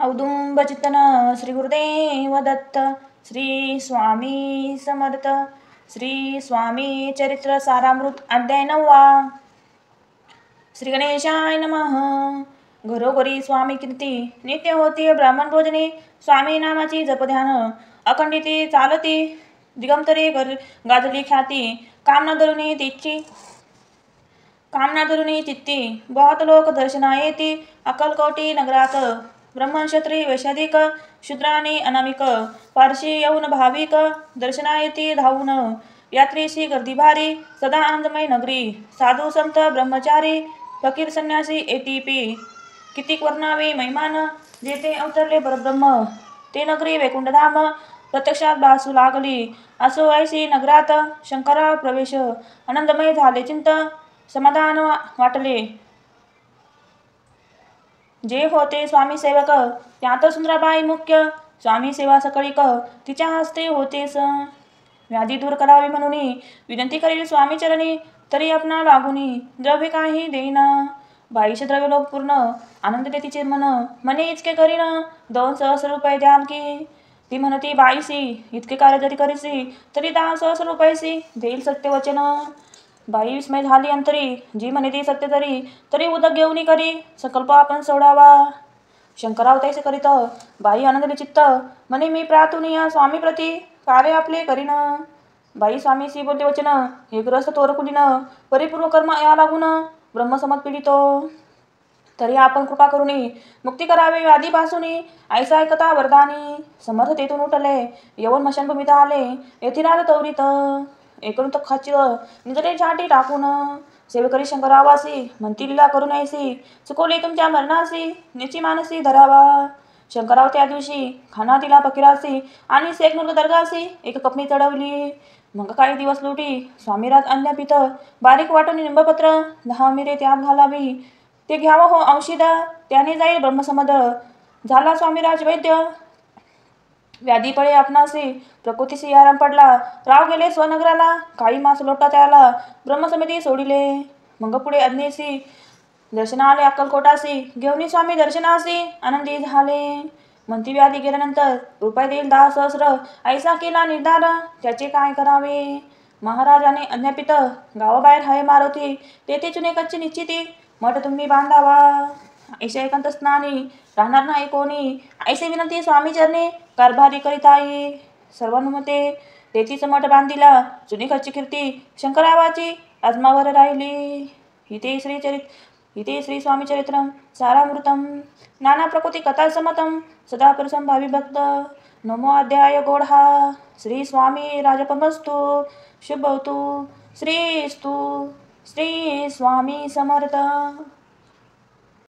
औदुंबचिंतन श्री गुरुदेव दत्त श्री स्वामी समर्थ श्री स्वामी चरित्र सारामृत अध्याय 9. श्री गणेशाय नमः. घरोघरी स्वामी कीर्ती नित्य होती. ब्राह्मण भोजने स्वामी नामाची जपध्यान अखंडिते चालती. दिगंतरे गाजली ख्याती कामना धरुनी चित्ती. बहुत लोक दर्शना येती. अक्कलकोटी नगरात ब्राह्मण वैशाधिक शूद्रानी अनामिक पारशी यौन भाविक दर्शना येती धावून. यात्रेशी गर्दी भारी सदा आनंदमय नगरी. साधू संत ब्रह्मचारी फकीर संन्यासी एटीपी. कितीक वर्णावे महिमान जेथे अवतरले परब्रह्म. ते नगरी वैकुंठधाम प्रत्यक्षात भासू लागली. असो ऐसी नगरात शंकराव प्रवेश. आनंदमय झाले चिंत समाधान वाटले. जे होते स्वामी सेवक त्यात सुंदराबाई मुख्य. स्वामी सेवा सकळीक तिच्या हस्ते होतेस. व्याधी दूर करावी म्हणून विनंती करील स्वामी चरणी. तरी आपणा लागुनी द्रव्य काही देईना. बाईचे द्रव्य लोक पूर्ण आनंद दे तिचे मन. मने इतके करीन 2 सहस्र रुपये द्याल की. ती म्हणती बाईसी इतके कार्य जरी करीसी तरी 10 सहस्र रुपयेसी देईल सत्य वचन. बाई विस्मय झाली अंतरी. जी म्हणे ती सत्य तरी उदक घेऊनी करी संकल्प आपण सोडावा. शंकराव तैसे करीत बाई आनंदली चित्त. म्हणे मी प्रातून या स्वामी प्रती कार्य आपले करीन. बाई स्वामीसी बोलते वचन. हे ग्रस्त तोरकुलीन परिपूर्ण कर्म या लागून ब्रह्मसमत पिढितो. तरी आपण कृपा करूनी मुक्ती करावे व्याधीपासूनी. ऐसा ऐकता वरदानी समर्थ तेथून उठले. यवन मशानभूमीत आले. येथिराज तौरीत एकूण तखाची निजरे झाटी टाकून. सेवेकरी शंकरावासी म्हणती लीला करून ऐसी. चुकवली तुमच्या मरणासी निची मानसी धरावा. शंकराव त्या दिवशी खाना दिला फकीरासी आणि सेक मुलग दर्गासी एक कपणी चढवली. मग काही दिवस लुटी स्वामीराज अन्नपित. बारीक वाटून निंबपत्र 10 मिरे त्यात घालावी. ते घ्यावं हो औषध त्याने जाईल ब्रह्मसमद. झाला स्वामीराज वैद्य व्याधी पळे आपणासी. प्रकृतीसी आराम पडला. राव गेले स्वनगराला. काही मास लोटा त्याला ब्रह्मसमिती सोडिले. मग पुढे अज्ञेसी दर्शना आले अक्कलकोटासी. घेऊनी स्वामी दर्शनासी आनंदी झाले. म्हणती व्याधी गेल्यानंतर रुपये देईल 10 सहस्र. ऐसा केला निर्धार त्याचे काय करावे. महाराजाने अज्ञापित गावाबाहेर हाय मारुती. तेथे चुने कच्ची निश्चिती मठ तुम्ही बांधावा. ऐशा एकांत स्नानी राहणार नाही कोणी. ऐसे विनंती स्वामी चरणी कारभारी करीताई. सर्वानुमते तेथीच मठ बांधिला. चुनी कच्ची कीर्ती शंकरावाची आत्मावर राहिली. इथे श्री स्वामी चरित्रम सारामृतम नाना प्रकृती कथा समतम सदा परसंभावी भक्त. 9 अध्याय गोढा. श्री स्वामी राजपमस्तु शुभवतु. श्रीस्तु श्री स्वामी समर्थ.